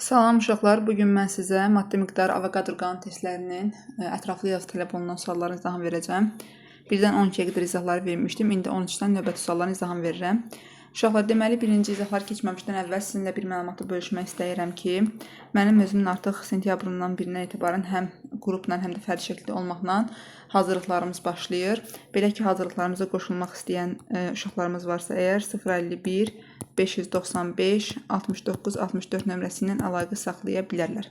Salam uşaqlar, bugün mən sizə maddi miqdar Avogadro qanun testlərinin ətraflı yazı tələb olunan sualların izahını verəcəm. 1-dən 12-yə qədər izahları vermişdim. İndi 13-dən növbəti sualların izahını verirəm. Uşaqlar, deməli, birinci izahlar keçməmişdən əvvəl sizinlə bir məlumatı bölüşmək istəyirəm ki, mənim özümün artıq sentyabrından 1-dən etibarən həm qrupla, həm də fərdi şəkildə olmaqla hazırlıqlarımız başlayır. Belə ki, hazırlıqlarımıza qoşulmaq istəyən uşaqlarımız varsa əgər 051 595 69 64 nömrəsi ilə əlaqə saxlaya bilərlər.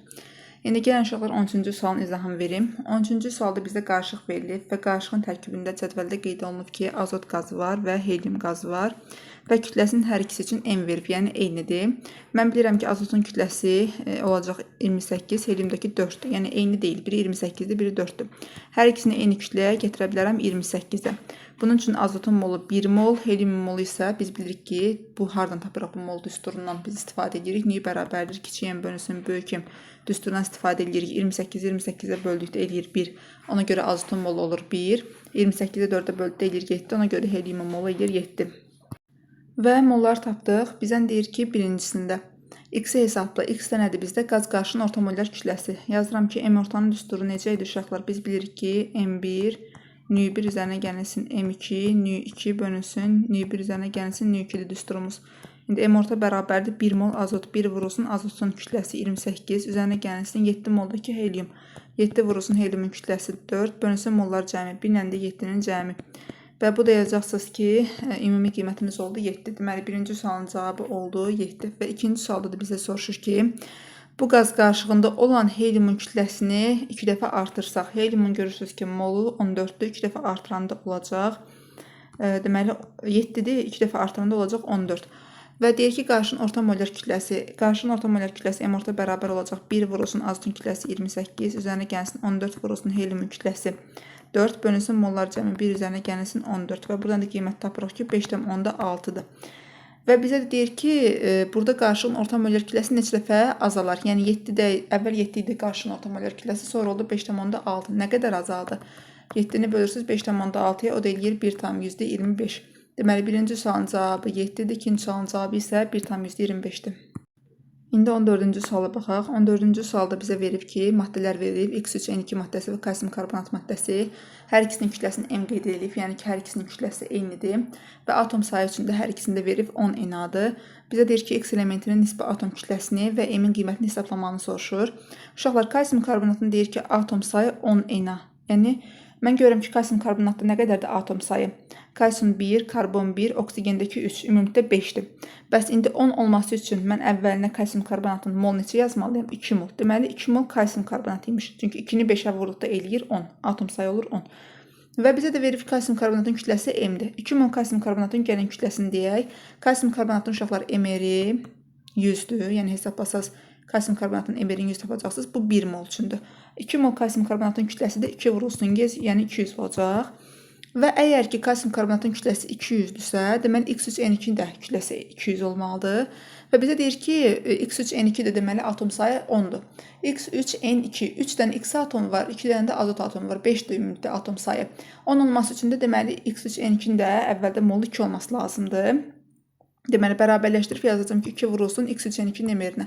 İndi gəlin uşaqlar 13-cü sualın izahını verim. 13-cü sualda bizə qarışıq verilib və qarışığın tərkibində cədvəldə qeyd olunub ki, azot qazı var və helyum qazı var və kütləsinin hər ikisi üçün M verib, yəni eynidir. Mən bilirəm ki, azotun kütləsi olacaq 28, helyumdakı 4-dür. Yəni eyni deyil, biri 28-dir, biri 4-dür. Hər ikisini eyni kütləyə gətirə bilərəm 28-də. Bunun üçün azotun molu 1 mol, helyumun molu isə biz bilirik ki, bu hardan tapırıq bu mol düsturundan biz istifadə edirik. Nü bərabərdir, kiçik M bölünsün böyük M düsturundan istifadə edirik. 28-28-ə böldükdə eləyir 1. Ona görə azotun molu olur 1. 28-ə 4-ə böldükdə eləyir 7. Ona görə helyumun molu eləyir 7. Və mollar tapdıq. Bizdən deyir ki, birincisində X-i hesabla. X də nədir bizdə? Qaz qarışığının orta molyar kütləsi. Yazıram ki, M ortanın düsturu necə idi uşaqlar? Biz bilirik ki, M1 Nü1 üzərinə gəlsin M2, Nü2 bölünsün, Nü1 üzərinə gəlsin Nü2-dir düsturumuz. İndi M orta bərabərdir 1 mol azot, 1 vurulsun azotun kütləsi 28, üzərinə gəlsin 7 moldakı helyum. 7 vurulsun helyumun kütləsi 4, bölünsün mollar cəmi, 1 ilə də 7-nin cəmi. Və bu da yazacaqsınız ki, ümumi qiymətimiz oldu 7. Deməli, birinci sualın cavabı oldu 7. Və ikinci sualda da bizə soruşur ki, bu qaz qarışığında olan helyumun kütləsini 2 dəfə artırsaq, helyumun görürsünüz ki, molu 14-dür, 2 dəfə artıranda olacaq. Deməli, 7-dir, 2 dəfə artıranda olacaq 14. Və deyir ki, qarışığın orta molyar kütləsi M orta bərabər olacaq. 1 vurulsun azotun kütləsi 28, üzərinə gəlsin 14 vurulsun helyumun kütləsi 4, bölünsün mollar cəmi 1 üzərinə gəlsin 14. Və buradan da qiymət tapırıq ki, 5,6-dır. Və bizə də deyir ki, burada qarışığın orta molyar kütləsi neçə dəfə azalar. Yəni 7-də, əvvəl 7 idi qarışığın orta molyar kütləsi, sonra oldu 5,6. Nə qədər azaldı? 7-ni bölürsünüz 5,6-ya, o da eləyir 1,25. Deməli, birinci sualın cavabı 7-dir, ikinci sualın cavabı isə 1,25-dir. İndi 14-cü suala baxaq. 14-cü sualda bizə verib ki, maddələr verib. X3N2 maddəsi və kalsium karbonat maddəsi. Hər ikisinin kütləsini M qeyd edilib. Yəni ki, hər ikisinin kütləsi eynidir. Və atom sayı üçün də hər ikisində verib 10 NA-dır. Bizə deyir ki, X elementinin nisbi atom kütləsini və M-in qiymətini hesablamanı soruşur. Uşaqlar, kalsium karbonatın deyir ki, atom sayı 10 NA. Yəni, mən görürəm ki, kalsium karbonatda nə qədərdir atom sayı? Kalsium 1, karbon 1, oksigendəki 3, ümumilikdə 5-dir. Bəs indi 10 olması üçün mən əvvəlinə kalsium karbonatın mol neçə yazmalıyım? 2 mol. Deməli, 2 mol kalsium karbonat imiş. Çünki 2-ni 5-ə vurduqda eləyir 10. Atom sayı olur 10. Və bizə də verib kalsium karbonatın kütləsi M-dir. 2 mol kalsium karbonatın gəlin kütləsini deyək. Kalsium karbonatın uşaqlar M-eri 100-dür. Yəni hesablasaz kalsium karbonatın M-erini 100 tapacaqsınız. Bu 1 mol üçündür. 2 mol kalsium karbonatın kütləsi də 2 vurulsun gez, yəni 200 olacaq. Və əgər ki, kalsium karbonatın kütləsi 200-dürsə, deməli X3N2-nin də kütləsi 200 olmalıdır. Və bizə deyir ki, X3N2 də deməli atom sayı 10-dur. X3N2, 3 dənə X atomu var, 2 dənə də azot atomu var, 5-dir ümumilikdə atom sayı. 10 olması üçün də deməli X3N2-nin də əvvəldə molu 2 olması lazımdır. Deməli, bərabərləşdirib yazacağım ki, 2 vurulsun X3N2 M-erinə.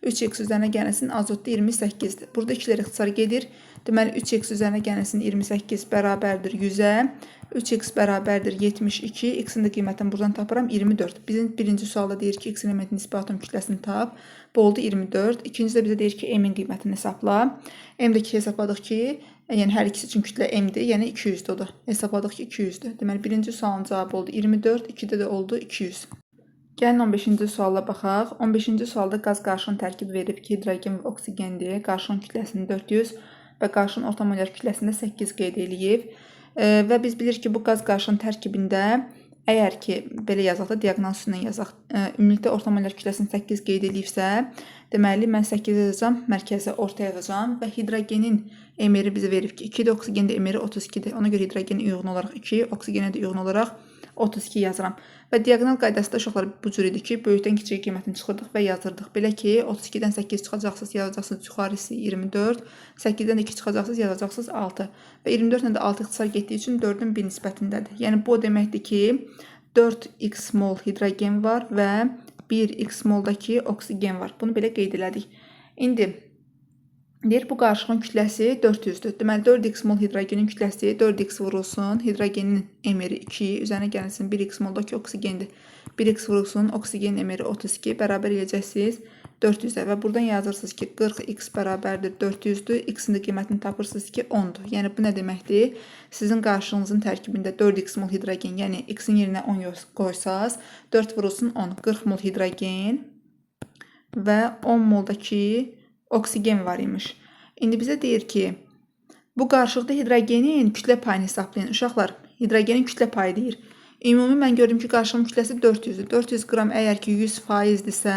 3x üzərinə gəlsin azotda 28-dir. Burada 2-lər ixtisar gedir. Deməli, 3x üzərinə gəlsin 28 bərabərdir 100-ə. 3x bərabərdir 72. X-in də qiymətini buradan tapıram 24. Bizim birinci sualda deyir ki, X elementin nisbi atom kütləsini tap. Bu oldu 24. İkincisi də bizə deyir ki, M-in qiymətini hesabla. M-dəki hesabladıq ki, yəni hər ikisi üçün kütlə M-dir, yəni 200-dür o da. Hesabladıq ki, 200-dür. Deməli, birinci sualın cavabı oldu 24, 2-də də oldu 200. Gəlin 15-ci suala baxaq. 15-ci sualda qaz qarışığın tərkibi verib ki, hidrogen və oksigendir. Qarışığın kütləsini 400 və qarışığın orta molyar kütləsində 8 qeyd eləyib. Və biz bilirik ki, bu qaz qarışığın tərkibində əgər ki, belə yazaq da diaqnal üstündən yazaq, ümumilikdə orta molyar kütləsini 8 qeyd eləyibsə, deməli mən 8 yazacağam, mərkəzə orta yazacağam və hidrogenin M-eri bizə verib ki, 2-də oksigenin M-eri 32-dir. Ona görə hidrogenə uyğun olaraq 2, oksigenə də uyğun olaraq 32 yazıram. Və diaqnal qaydasında uşaqlar bu cür idi ki, böyükdən kiçik qiymətini çıxırdıq və yazırdıq. Belə ki, 32-dən 8 çıxacaqsınız, yazacaqsınız yuxarısı 24, 8-dən 2 çıxacaqsınız, yazacaqsınız 6. Və 24 ilə də 6 ixtisar getdiyi üçün 4-ün 1 nisbətindədir. Yəni, bu o deməkdir ki, 4x mol hidrogen var və 1x moldakı oksigen var. Bunu belə qeyd elədik. İndi deyir bu qarışığın kütləsi 400-dür. Deməli 4x mol hidrogenin kütləsi 4x vurulsun. Hidrogenin emeri 2, üzərinə gəlsin 1x moldakı oksigendir. 1x vurulsun, oksigenin emeri 32 bərabər eləyəcəksiniz 400-ə və buradan yazırsınız ki 40x bərabərdir 400-dür. X-in də qiymətini tapırsınız ki 10-dur. Yəni bu nə deməkdir? Sizin qarışığınızın tərkibində 4x mol hidrogen, yəni x-in yerinə 10 qoysaz 4 vurulsun 10, 40 mol hidrogen və 10 moldakı oksigen var imiş. İndi bizə deyir ki, bu qarışıqda hidrogenin kütlə payını hesablayın. Uşaqlar, hidrogenin kütlə payı deyir. Ümumi mən gördüm ki, qarışığın kütləsi 400-dür. 400 qram əgər ki 100%dirsə,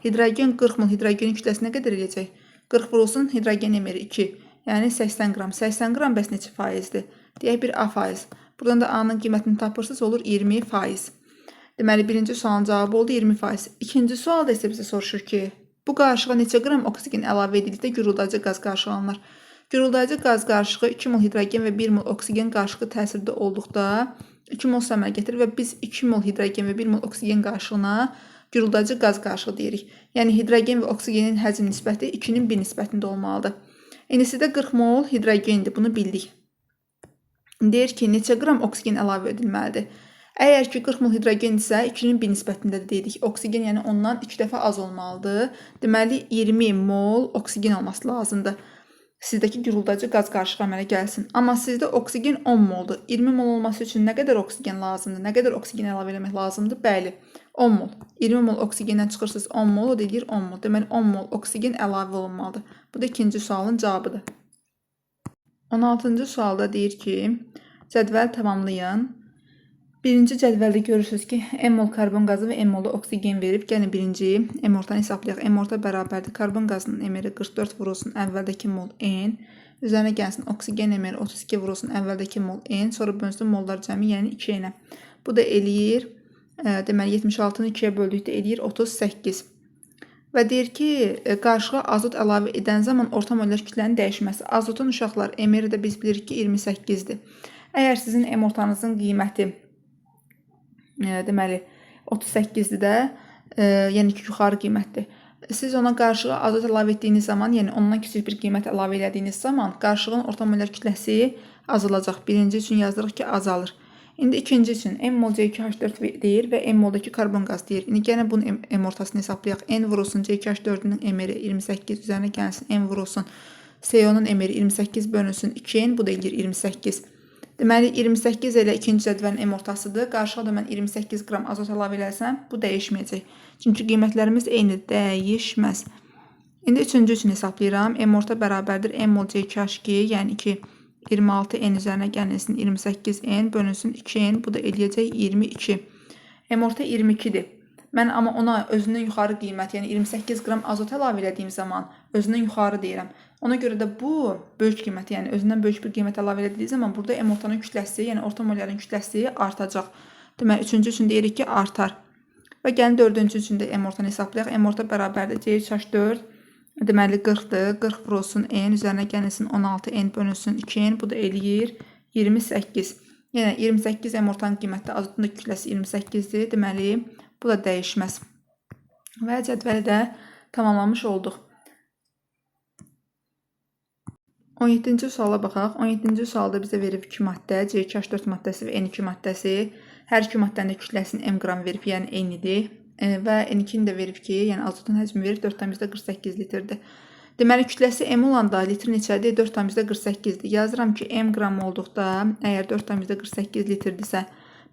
hidrogen 40 mol hidrogenin kütləsi nə qədər eləyəcək? 40 vurulsun, hidrogen emeri 2. Yəni 80 qram. 80 qram bəs neçə faizdir? Deyək bir A faiz. Buradan da A-nın qiymətini tapırsınız, olur 20%. Deməli, birinci sualın cavabı oldu 20%. İkinci sualda isə bizə soruşur ki, bu qarışığa neçə qram oksigen əlavə edildikdə guruldayıcı qaz qarışığı alınır? Guruldayıcı qaz qarışığı 2 mol hidrogen və 1 mol oksigen qarışığı təsirdə olduqda 2 mol su əmələ gətirir və biz 2 mol hidrogen və 1 mol oksigen qarışığına guruldayıcı qaz qarışığı deyirik. Yəni hidrogen və oksigenin həcm nisbəti 2-nin 1 nisbətində olmalıdır. İndisidə 40 mol hidrogendir, bunu bildik. Deyir ki, neçə qram oksigen əlavə edilməlidir? Əgər ki 40 mol hidrogen isə 2-nin 1 nisbətində dedik. Oksigen yəni ondan 2 dəfə az olmalıdır. Deməli 20 mol oksigen olması lazımdır. Sizdəki guruldayıcı qaz qarışığı əmələ gəlsin. Amma sizdə oksigen 10 moldur. 20 mol olması üçün nə qədər oksigen lazımdır? Nə qədər oksigen əlavə etmək lazımdır? Bəli, 10 mol. 20 mol oksigendən çıxırsınız 10 mol, o deyir 10 mol. Deməli 10 mol oksigen əlavə olunmalıdır. Bu da ikinci sualın cavabıdır. 16-cı sualda deyir ki, cədvəl tamamlayın. Birinci cədvəldə görürsünüz ki, M mol karbon qazı və M molda oksigen verib. Gəlin birinci M ortanı hesablayaq. M orta bərabərdir. Karbon qazının emeri 44 vurulsun əvvəldəki mol N. Üzərinə gəlsin oksigen emeri 32 vurulsun əvvəldəki mol N. Sonra bölünsün mollar cəmi, yəni 2N-ə. Bu da eləyir, deməli 76-nı 2-yə böldükdə eləyir 38. Və deyir ki, qarışığa azot əlavə edən zaman orta molyar kütlənin dəyişməsi. Azotun uşaqlar emeri də biz bilirik ki 28-dir. Əgər sizin M ortanızın qiyməti deməli 38-dir də, yəni ki, yuxarı qiymətdir. Siz ona qarışığa azot əlavə etdiyiniz zaman, yəni ondan kiçik bir qiymət əlavə elədiyiniz zaman qarışığın orta molyar kütləsi azalacaq. Birinci üçün yazırıq ki, azalır. İndi ikinci üçün M mol C2H4 deyir və M moldakı karbon qaz deyir. İndi gəlin bunun M ortasını hesablayaq. N vurulsun C2H4-ün emeri 28, üzərinə gəlsin M vurulsun CO-nun emeri 28 bölünsün 2N, bu da eləyir 28. Deməli 28 ilə ikinci cədvəlin M ortasıdır. Qarşığa da mən 28 qram azot əlavə eləsəm, bu dəyişməyəcək. Çünki qiymətlərimiz eyni, dəyişməz. İndi üçüncü üçün hesablayıram. M orta bərabərdir M mol C2H2, yəni 2 26N üzərinə gəlsin 28N bölünsün 2N, bu da eləyəcək 22. M orta 22-dir. Mən amma ona özündən yuxarı qiymət, yəni 28 qram azot əlavə elədiyim zaman özündən yuxarı deyirəm. Ona görə də bu böyük qiymət, yəni özündən böyük bir qiymət əlavə edildiyi zaman burada M ortanın kütləsi, yəni orta molyarın kütləsi artacaq. Deməli, üçüncü üçün deyirik ki, artar. Və gəlin dördüncü üçün də M ortanı hesablayaq. M orta bərabərdir C3H4, deməli 40-dır. 40 vurulsun N, üzərinə gəlsin 16N bölünsün 2N, bu da eləyir 28. Yəni 28 M ortanın qiyməti, azotun da kütləsi 28-dir. Deməli, bu da dəyişməz. Və cədvəli də tamamlamış olduq. 17-ci suala baxaq. 17-ci sualda bizə verib 2 maddə, C2H4 maddəsi və N2 maddəsi. Hər iki maddənin də kütləsini M qram verib, yəni eynidir. Və N2-ni də verib ki, yəni azotun həcmi verib 4,48 litrdir. Deməli, kütləsi M olanda litr neçədir? 4,48-dir. Yazıram ki, M qram olduqda, əgər 4,48 litrdirsə,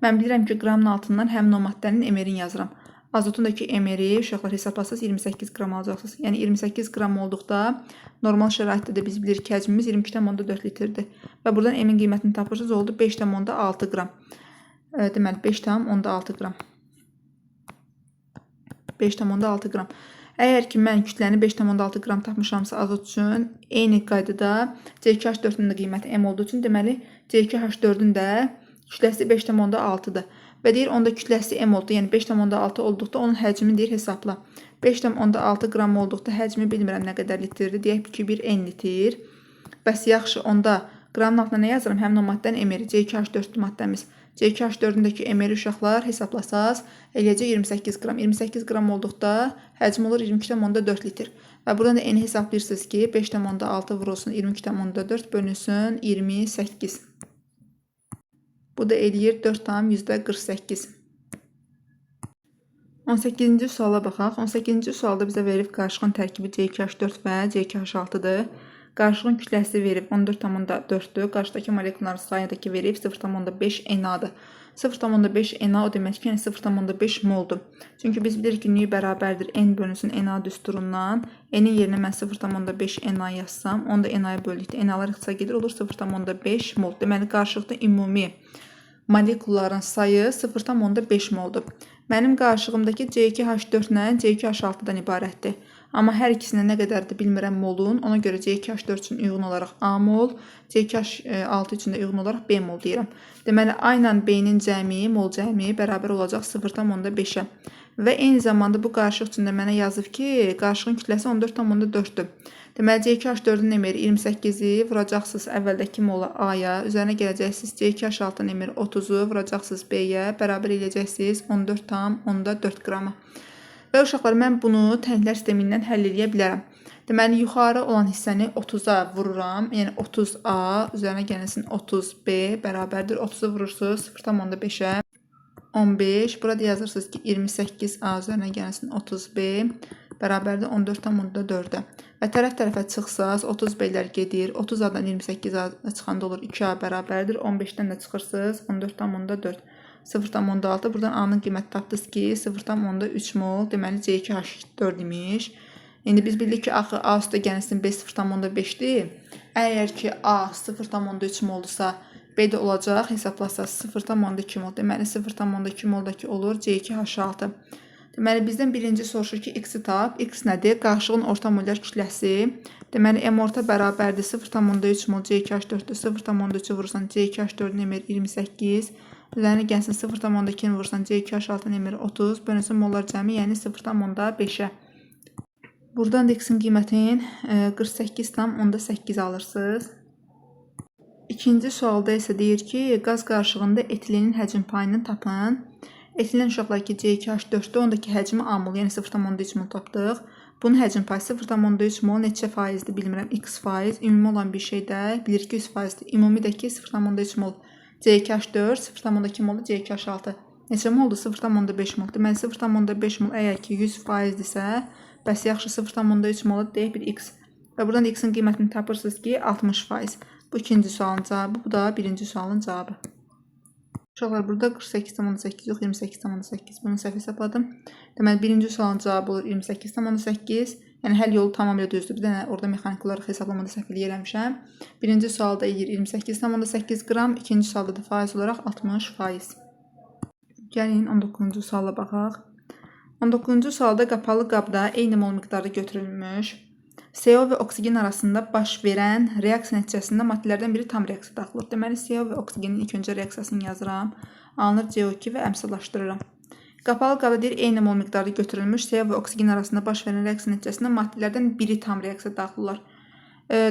mən bilirəm ki, qramın altından həmin o maddənin emerini yazıram. Azotun da ki, emeri, uşaqlar hesablasınız 28 qram alacaqsınız. Yəni 28 qram olduqda normal şəraitdə də biz bilirik ki, həcmimiz 22,4 litrdir. Və buradan M-in qiymətini tapırsınız, oldu 5,6 qram. Deməli, 5,6 qram. 5,6 qram. Əgər ki, mən kütləni 5,6 qram tapmışamsa azot üçün, eyni qaydada C2H4-ün də qiyməti M olduğu üçün, deməli, C2H4-ün də kütləsi 5,6-dır. Və deyir, onda kütləsi M oldu, yəni 5,6 olduqda onun həcmini deyir hesabla. 5,6 qram olduqda həcmi bilmirəm nə qədər litrdir. Deyək ki, bir N litr. Bəs yaxşı, onda qramın altına nə yazıram? Həmin o maddənin emeri C2H4 maddəmiz. C2H4-ündəki emeri uşaqlar hesablasaz, eləyəcək 28 qram. 28 qram olduqda həcm olur 22,4 litr. Və buradan da eni hesablayırsınız ki, 5,6 vurulsun 22,4 bölünsün 28. Bu da eləyir 4,48. 18-ci suala baxaq. 18-ci sualda bizə verib qarışığın tərkibi C2H4 və C2H6-dır. Qarışığın kütləsi verib 14,4-dür. Qarşıdakı molekulların sayıdakı verib 0,5 Na-dır. 0,5 Na o demək ki, yəni 0,5 moldur. Çünki biz bilirik ki, nüy bərabərdir N bölünsün Na düsturundan. N-in yerinə mən 0,5 Na yazsam, onu da Na-ya böldükdə Na-lar ixtisa gedir, olur 0,5 mol. Deməli, qarışıqda ümumi molekulların sayı 0,5 moldur. Mənim qarışığımdakı C2H4 ilə C2H6-dan ibarətdir. Amma hər ikisinə nə qədərdir bilmirəm molun. Ona görə C2H4 üçün uyğun olaraq A mol, C2H6 üçün də uyğun olaraq B mol deyirəm. Deməli, A ilə B-nin cəmi, mol cəmi bərabər olacaq 0,5-ə. Və eyni zamanda bu qarışıq üçün də mənə yazıb ki, qarışığın kütləsi 14,4-dür. Deməli, C2H4-ün emeri 28-i vuracaqsınız əvvəldəki mola A-ya, üzərinə gələcəksiniz C2H6-ın emeri 30-u vuracaqsınız B-yə, bərabər eləyəcəksiniz 14,4 qrama. Və uşaqlar, mən bunu tənklər sistemindən həll edə bilərəm. Deməli, yuxarı olan hissəni 30-a vururam, yəni 30A, üzərinə gəlsin 30B, bərabərdir 30-u vurursunuz 0,5-ə. 15, burada yazırsınız ki 28A üzərinə gəlsin 30B bərabərdir 14,4-ə. Və tərəf-tərəfə çıxsaz 30B-lər gedir. 30A-dan 28A çıxanda olur 2A bərabərdir. 15-dən də çıxırsınız 14,4. 0,6. Buradan A-nın qiyməti tapdınız ki 0,3 mol. Deməli C2H4 imiş. İndi biz bildik ki axı A üstə gəlsin B 0,5-dir. Əgər ki A 0,3 moldursa B də olacaq, hesablasaq 0,2 mol. Deməli 0,2 moldakı olur C2H6. Deməli bizdən birinci soruşur ki X-i tap. X nədir? Qarışığın orta molyar kütləsi. Deməli M orta bərabərdir 0,3 mol C2H4-dür. 0,3-ü vurursan C2H4-ün emeri 28. Üzərinə gəlsin 0,2-ni vurursan C2H6-ın emeri 30. Bölünsün mollar cəmi, yəni 0,5-ə. Buradan da X-in qiymətini 48,8 alırsınız. İkinci sualda isə deyir ki, qaz qarışığında etilenin həcm payını tapın. Etilen uşaqlar ki C2H4-dür, ondakı həcmi A mol, yəni 0,3 mol tapdıq. Bunun həcm payı 0,3 mol neçə faizdir bilmirəm, X faiz. Ümumi olan bir şey də bilirik ki 100 faizdir. Ümumidəki 0,3 mol C2H4, 0,2 mol C2H6. Neçə moldur? 0,5 mol. Deməli 0,5 mol əgər ki 100 faizdirsə, bəs yaxşı 0,3 mol deyək bir X. Və buradan X-in qiymətini tapırsınız ki 60 faiz. Bu ikinci sualın cavabı, bu da birinci sualın cavabı. Uşaqlar, burada 48,8 yox 28,8. Bunu səhv hesabladım. Deməli, birinci sualın cavabı olur 28,8. Yəni, həll yolu tamamilə düzdür. Bir dənə orada mexaniki olaraq hesablamada səhv eləmişəm. Birinci sualda 28,8 qram. İkinci sualda da faiz olaraq 60 faiz. Gəlin 19-cu suala baxaq. 19-cu sualda qapalı qabda eyni mol miqdarda götürülmüş CO və oksigen arasında baş verən reaksiya nəticəsində maddelərdən biri tam reaksiya daxil olur. Deməli, CO və oksigenin ilk öncə reaksiyasını yazıram. Alınır CO2 və əmsallaşdırıram. Qapalı qabda deyir, eyni mol miqdarda götürülmüş CO və oksigen arasında baş verən reaksiya nəticəsində maddelərdən biri tam reaksiya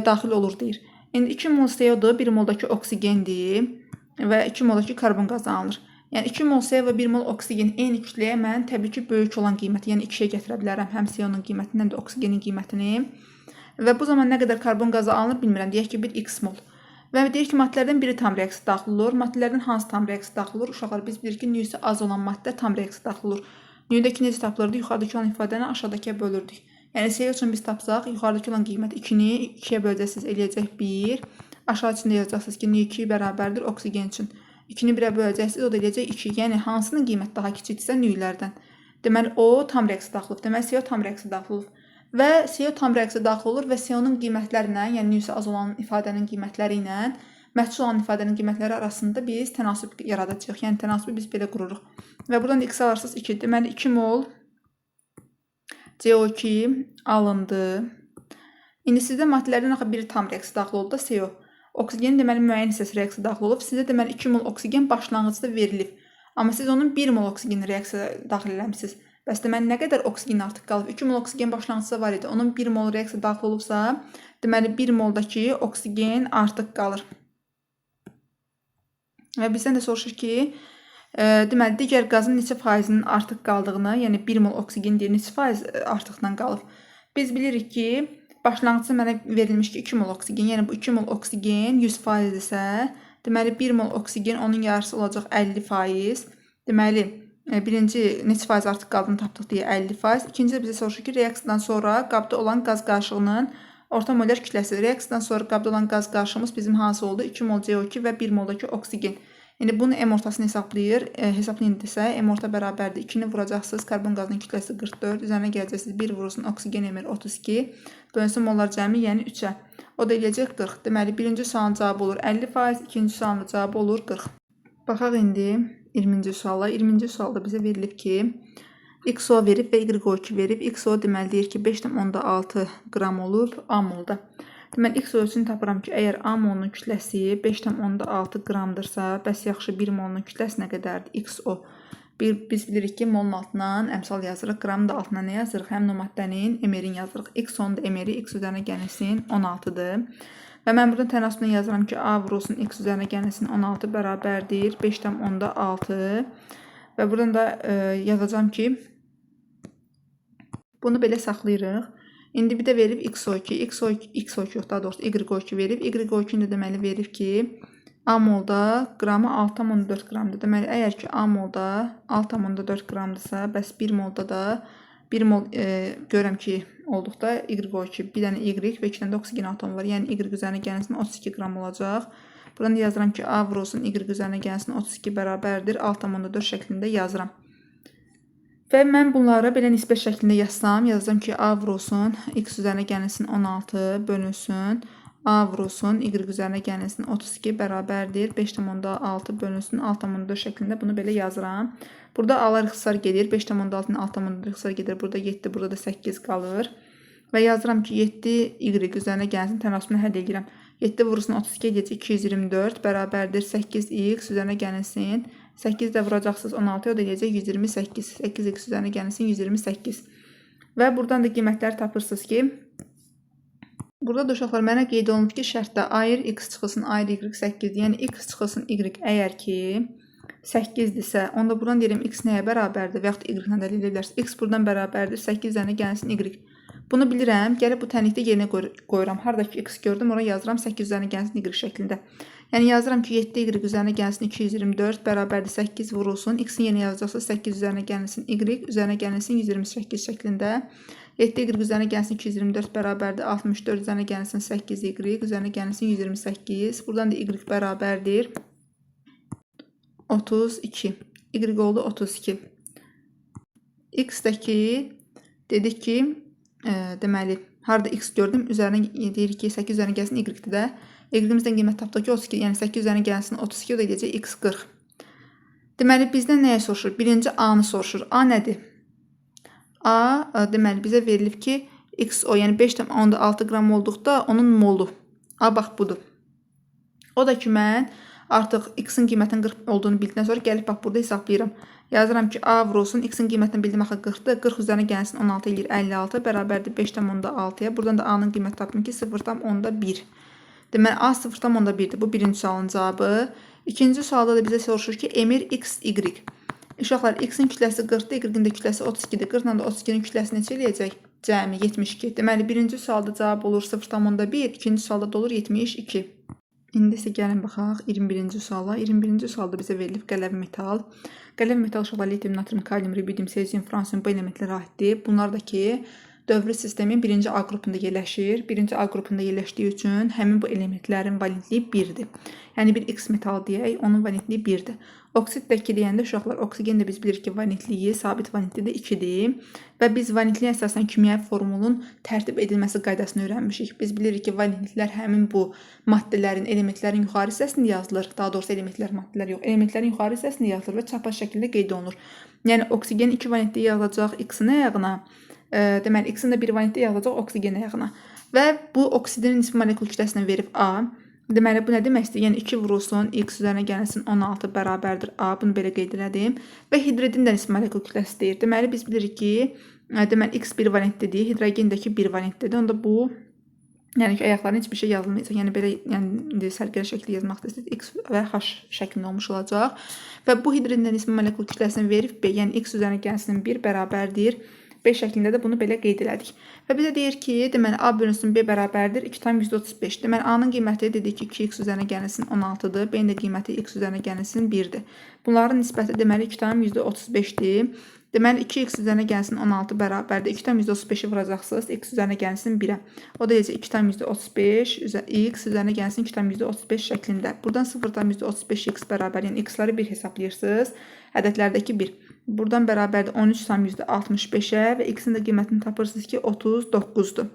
daxil olur deyir. İndi 2 mol CO-dur, 1 moldakı oksigendir və 2 moldakı karbon qazı alınır. Yəni 2 mol CO və 1 mol oksigen eyni kütləyə mən təbii ki böyük olan qiyməti, yəni 2-yə gətirə bilərəm. Həm CO-nun qiymətini, həm də oksigenin qiymətini. Və bu zaman nə qədər karbon qazı alınır bilmirəm. Deyək ki, bir X mol. Və deyir ki, maddələrdən biri tam reaksiya daxil olur. Maddələrdən hansı tam reaksiya daxil olur? Uşaqlar, biz bilir ki, nüyüsü az olan maddə tam reaksiya daxil olur. Nüydəki necə tapılırdı? Yuxarıdakı olan ifadəni aşağıdakıya bölürdük. Yəni, CO üçün biz tapsaq, yuxarıdakı olan qiymət 2-ni 2-yə böləcəksiniz, eləyəcək 1. Aşağı üçün də yazacaqsınız ki, nüy 2 bərabərdir oksigen üçün. 2-ni 1-ə böləcəksiniz, o da eləyəcək 2. Yəni, hansının qiyməti daha kiçikdirsə nüylərdən. Deməli, o tam reaksiya daxil olur. Deməli, CO tam reaksiya daxil olur. Və CO tam reaksiya daxil olur və CO-nun qiymətləri ilə, yəni nüyüsü az olan ifadənin qiymətləri ilə məhsul olan ifadənin qiymətləri arasında biz tənasüb yaradacağıq. Yəni tənasübü biz belə qururuq. Və buradan X alarsınız 2. Deməli 2 mol CO2 alındı. İndi sizdə maddələrdən axı biri tam reaksiya daxil oldu da CO. Oksigenin deməli müəyyən hissəsi reaksiya daxil olub. Sizdə deməli 2 mol oksigen başlanğıcda verilib. Amma siz onun 1 mol oksigen reaksiya daxil eləmişsiniz. Bəs deməli, nə qədər oksigen artıq qalıb? 2 mol oksigen başlanğıcda var idi. Onun 1 mol reaksiya daxil olubsa, deməli 1 moldakı oksigen artıq qalır. Və bizdən də soruşur ki, deməli, digər qazın neçə faizinin artıq qaldığını, yəni 1 mol oksigen deyir, neçə faiz artıqdan qalıb? Biz bilirik ki, başlanğıcda mənə verilmiş ki 2 mol oksigen, yəni bu 2 mol oksigen 100% isə, deməli 1 mol oksigen onun yarısı olacaq 50%. Deməli, birinci neçə faiz artıq qaldığını tapdıq deyə 50%. İkincisi bizə soruşur ki, reaksiyadan sonra qabda olan qaz qarışığının orta molar kütləsi. Reaksiyadan sonra qabda olan qaz qarışığımız bizim hansı oldu? 2 mol CO2 və 1 moldakı oksigen. Yəni bunu M ortasını hesablayır. Hesablayın desə, M orta bərabərdir. 2-ni vuracaqsınız. Karbon qazının kütləsi 44. Üzərinə gələcəksiniz. 1 vurursun oksigen emir 32. Bölünsün mollar cəmi, yəni 3-ə. O da eləyəcək 40. Deməli, birinci sualın cavabı olur 50%, ikinci sualın cavabı olur 40. Baxaq indi 20-ci suala. 20-ci sualda bizə verilib ki, XO verib və YO2 verib. XO deməli deyir ki, 5,6 qram olub A molda. Deməli, X ölçünü tapıram ki, əgər A molunun kütləsi 5,6 qramdırsa, bəs yaxşı 1 molunun kütləsi nə qədərdir? XO. Biz bilirik ki, molun altından əmsal yazırıq, qramın da altına nə yazırıq? Həmin o maddənin emerini yazırıq. X-onun da emeri X üzərinə gəlsin 16-dır. Və mən burada tənasüblə yazıram ki, A vurulsun X üzərinə gəlsin 16 bərabərdir 5,6. Və buradan da yazacağım ki, bunu belə saxlayırıq. İndi bir də verib XO2, XO2 yox, daha doğrusu YO2 verib. YO2 də deməli verib ki, A molda qramı 6,4 qramdır. Deməli, əgər ki, A molda 6,4 qramdırsa, bəs 1 molda da 1 mol görürəm ki, olduqda YO2, bir dənə Y və 2 dənə də oksigen atomu var. Yəni, Y üzərinə gəlsin 32 qram olacaq. Buradan da yazıram ki, A vurulsun Y üzərinə gəlsin 32 bərabərdir. 6,4 şəklində yazıram. Və mən bunları belə nisbət şəklində yazsam, yazacağım ki, A vurulsun, X üzərinə gəlsin 16 bölünsün, A vurulsun, Y üzərinə gəlsin 32 bərabərdir 5,6 bölünsün 6,4 şəklində bunu belə yazıram. Burada A-lar ixtisar gedir, 5,6-nın 6,4 ixtisar gedir, burada 7, burada da 8 qalır. Və yazıram ki, 7 Y üzərinə gəlsin, tənasübünü həll edirəm. 7 vurulsun 32 gecə 224 bərabərdir 8X üzərinə gəlsin. 8 də vuracaqsınız 16, o da eləyəcək 128. 8x üzərinə gəlsin 128. Və buradan da qiymətləri tapırsınız ki, burada da uşaqlar mənə qeyd olunub ki, şərtdə ayır x çıxılsın, ayır y 8, yəni x çıxılsın y əgər ki 8-dirsə, onda buradan deyirəm x nəyə bərabərdir və yaxud y ilə də eləyə bilərsiniz. X buradan bərabərdir 8 üzərinə gəlsin y. Bunu bilirəm, gəlib bu tənlikdə yerinə qoyuram. Haradakı x gördüm, oraya yazıram 8 üzərinə gəlsin y şəklində. Yəni yazıram ki, 7y üzərinə gəlsin 224 bərabərdir 8 vurulsun. X-in yerinə yazacaqsınız 8 üzərinə gəlsin y üzərinə gəlsin 128 şəklində. 7y üzərinə gəlsin 224 bərabərdir 64 üzərinə gəlsin 8y üzərinə gəlsin 128. Buradan da y bərabərdir 32. Y oldu 32. X-dəki dedik ki, deməli, harada x gördüm, üzərinə deyirik ki, 8 üzərinə gəlsin y-dir də. Y-imizdən qiymət tapdıq ki, 32, yəni 8 üzərinə gəlsin 32, o da edəcək x 40. Deməli, bizdən nəyə soruşur? Birinci A-nı soruşur. A nədir? A, deməli, bizə verilib ki, XO, yəni 5,6 qram olduqda onun molu. A, bax, budur. O da ki, mən artıq x-in qiymətinin 40 olduğunu bildikdən sonra gəlib, bax, burada hesablayıram. Yazıram ki, A vurulsun, x-in qiymətini bildim axı 40-dır. 40 üzərinə gəlsin 16 eləyir 56, bərabərdir 5,6-ya. Buradan da A-nın qiyməti tapdım ki, 0,1. Deməli, A 0,1-dir. Bu birinci sualın cavabı. İkinci sualda da bizə soruşur ki, emir x, y. Uşaqlar, x-in kütləsi 40-dır, y-in də kütləsi 32-dir. 40-la da 32-nin kütləsi neçə eləyəcək? Cəmi 72. Deməli, birinci sualda cavab olur 0,1, ikinci sualda da olur 72. İndi isə gəlin baxaq 21-ci suala. 21-ci sualda bizə verilib qələvi metal. Qələvi metal uşaqlar litium, natrium, kalium, rubidium, sezium, fransiyum bu elementlərə aiddir. Bunlar da ki, dövrü sistemin birinci A qrupunda yerləşir. Birinci A qrupunda yerləşdiyi üçün həmin bu elementlərin valentliyi 1-dir. Yəni bir X metal deyək, onun valentliyi 1-dir. Oksidləki deyəndə uşaqlar, oksigen də biz bilirik ki, valentliyi, sabit valentliyi də 2-dir. Və biz valentliyə əsasən kimyəvi formulun tərtib edilməsi qaydasını öyrənmişik. Biz bilirik ki, valentliklər həmin bu maddələrin, elementlərin yuxarı hissəsində yazılır. Daha doğrusu elementlər, maddələr yox. Elementlərin yuxarı hissəsində yazılır və çapaz şəklində qeyd olunur. Yəni oksigen 2 valentliyi yazılacaq X-in ayağına. Deməli, X-in də 1 valentliyi yazılacaq oksigen ayağına. Və bu oksidinin nisbi molekul kütləsini verib A. Deməli, bu nə deməkdir? Yəni 2 vurulsun, x üzərinə gəlsin 16 bərabərdir A. Bunu belə qeyd elədim. Və hidrodin də nisbi molekul kütləsi deyir. Deməli, biz bilirik ki, deməli, x 1 valentlidir, hidrogendəki 1 valentlidir. Onda bu, yəni ki, ayaqların heç bir şey yazılmayacaq. Yəni belə, yəni sərgəli şəkli yazmaq istəsək, x və h şəklində olmuş olacaq. Və bu hidrodin də nisbi molekul kütləsini verib B, yəni x üzərinə gəlsin 1 bərabərdir 5 şəklində də bunu belə qeyd elədik. Və bizə deyir ki, deməli A bölünsün B bərabərdir 2 tam %35. Deməli A-nın qiyməti dedik ki, 2x üzərinə gəlsin 16-dır. B-nin də qiyməti x üzərinə gəlsin 1-dir. Bunların nisbəti deməli 2 tam %35-dir. Deməli 2x üzərinə gəlsin 16 bərabərdir. 2 tam %35-i vuracaqsınız. X üzərinə gəlsin 1-ə. O da necə 2 tam %35 x üzərinə gəlsin 2 tam %35 şəklində. Buradan 0 tam %35 x bərabər. Yəni x-ları 1 hesablayırsınız. Ədədlərdəki 1. Buradan bərabərdir 13 tam %65-ə və x-in də qiymətini tapırsınız ki 39-dur.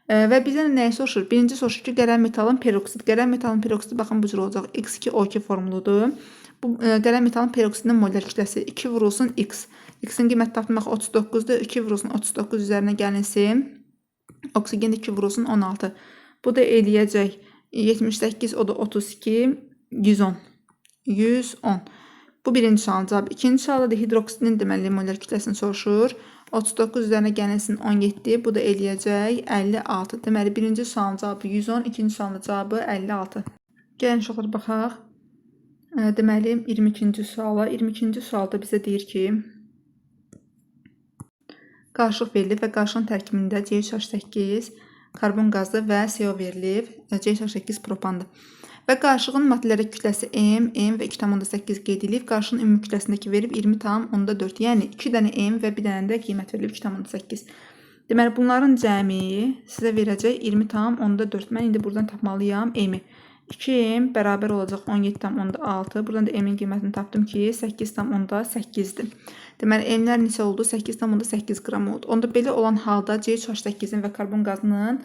Və bizə nəyi soruşur? Birinci soruşur ki, qələm metalın peroksid. Qələm metalın peroksidi baxın bu cür olacaq. X2O2 formuludur. Bu qələm metalın peroksidinin molar kütləsi 2 vurulsun x. X-in qiyməti tapmaq 39-dur. 2 vurulsun 39 üzərinə gəlinsin. Oksigen 2 vurulsun 16. Bu da eləyəcək 78, o da 32, 110. 110. Bu birinci sualın cavabı. İkinci sualda da hidroksidin deməli molar kütləsini soruşur. 39 üzərinə gəlinsin 17. Bu da eləyəcək 56. Deməli birinci sualın cavabı 110, ikinci sualın cavabı 56. Gəlin uşaqlar baxaq. Deməli 22-ci suala. 22-ci sualda bizə deyir ki, qarışıq verilib və qarışığın tərkibində C3H8, karbon qazı və CO verilib. C3H8 propandır. Və qarışığın maddelərə kütləsi M, M və 2,8 qeyd edilib. Qarışığın ümumi kütləsindəki verib 20,4. Yəni 2 dənə M və 1 dənə də qiymət verilib 2,8. Deməli bunların cəmi sizə verəcək 20,4. Mən indi buradan tapmalıyam M-i. 2M bərabər olacaq 17,6. Buradan da M-in qiymətini tapdım ki 8,8-dir. Deməli M-lər neçə oldu? 8,8 qram oldu. Onda belə olan halda C3H8-in və karbon qazının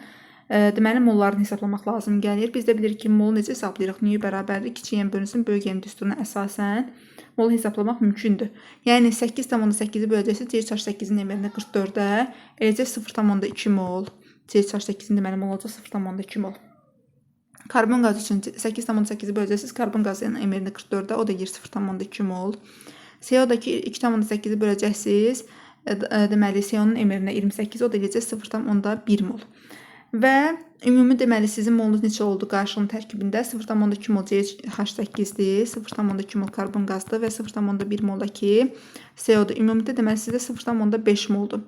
deməli mollarını hesablamaq lazım gəlir. Biz də bilirik ki, molu necə hesablayırıq? Nü bərabərdir? Kiçik M bölünsün böyük M düsturuna əsasən molu hesablamaq mümkündür. Yəni 8,8-i böləcəksiniz C3H8-in M-lərinə 44-ə, eləcək 0,2 mol. C3H8-in deməli mol olacaq 0,2 mol. Karbon qazı üçün 8,8-i böləcəksiniz karbon qazının M-lərinə 44-ə, o da yer 0,2 mol. CO-daki 2,8-i böləcəksiniz, deməli CO-nun M-lərinə 28, o da eləcək 0,1 mol. Və ümumi deməli sizin molunuz neçə oldu qarışığın tərkibində? 0,2 mol CH8-dir, 0,2 mol karbon qazdır və 0,1 mol da ki CO-dur. Ümumidə deməli sizdə 0,5 moldur.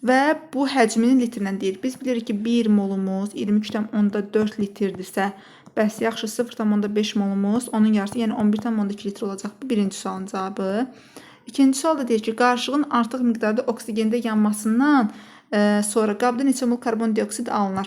Və bu həcminin litrlə deyir. Biz bilirik ki 1 molumuz 23,4 litrdirsə, bəs yaxşı 0,5 molumuz onun yarısı, yəni 11,2 litr olacaq. Bu birinci sualın cavabı. İkinci sualda deyir ki, qarışığın artıq miqdarda oksigende yanmasından sonra qabda neçə mol karbon dioksid alınır.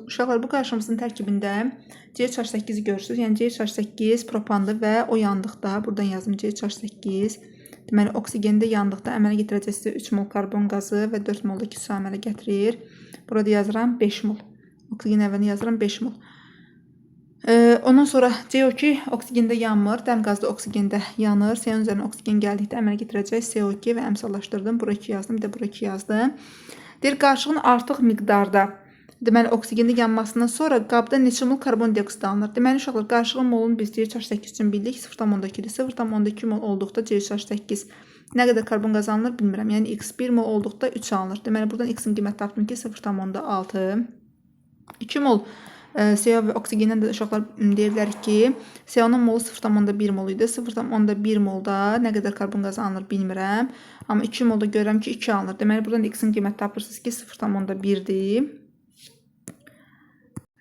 Uşaqlar, bu qarışığımızın tərkibində CH8-i görürsünüz. Yəni CH8 propandır və o yandıqda, buradan yazdım CH8. Deməli, oksigende yandıqda əmələ gətirəcəksə 3 mol karbon qazı və 4 mol da su əmələ gətirir. Burada yazıram 5 mol. Oksigen əvvəlini yazıram 5 mol. Ondan sonra CO2 oksigende yanmır, dəm qazda oksigende yanır. CO üzərinə oksigen gəldikdə əmələ gətirəcək CO2 və əmsallaşdırdım. Bura 2 yazdım, bir də bura 2 yazdım. Deyir, qarışığın artıq miqdarda, deməli, oksigende yanmasından sonra qabda neçə mol karbon dioksid alınır. Deməli, uşaqlar, qarışığın molunu biz CH8 üçün bildik 0,2-dir. 0,2 mol olduqda CH8 nə qədər karbon qazı alınır bilmirəm. Yəni x 1 mol olduqda 3 alınır. Deməli, buradan x-in qiyməti tapdım ki 0,6. 2 mol CO və oksigendən də uşaqlar deyirlər ki, CO-nun molu 0,1 mol idi. 0,1 molda nə qədər karbon qazı alınır bilmirəm. Amma 2 molda görürəm ki 2 alınır. Deməli, buradan x-in qiyməti tapırsınız ki 0,1-dir.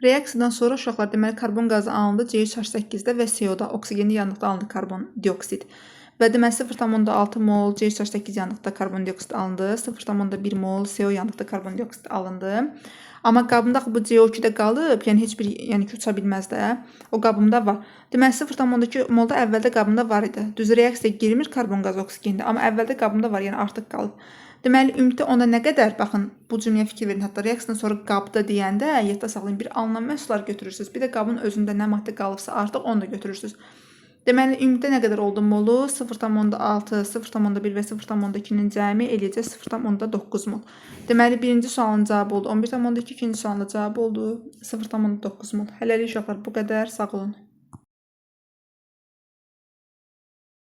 Reaksiyadan sonra uşaqlar deməli karbon qazı alındı CH8-də və CO-da, oksigendə yandıqda alındı karbon dioksid. Və deməli 0,6 mol CH8 yandıqda karbon dioksid alındı, 0,1 mol CO yandıqda karbon dioksid alındı. Amma qabımda bu CO2-də qalıb, yəni heç bir uça bilməz də. O qabımda var. Deməli 0,2 molda əvvəldə qabımda var idi. Düz reaksiyaya girmir karbon qazı oksigende, amma əvvəldə qabımda var, yəni artıq qalıb. Deməli ümumidə onda nə qədər, baxın, bu cümləyə fikir verin. Hətta reaksiyadan sonra qabda deyəndə yadda saxlayın, bir alınan məhsullar götürürsünüz. Bir də qabın özündə nə maddə qalıbsa artıq onu da götürürsünüz. Deməli ümumidə nə qədər oldu molu? 0,6, 0,1 və 0,2-nin cəmi eləyəcək 0,9 mol. Deməli birinci sualın cavabı oldu 11,2, ikinci sualın cavabı oldu 0,9 mol. Hələlik uşaqlar bu qədər. Sağ olun.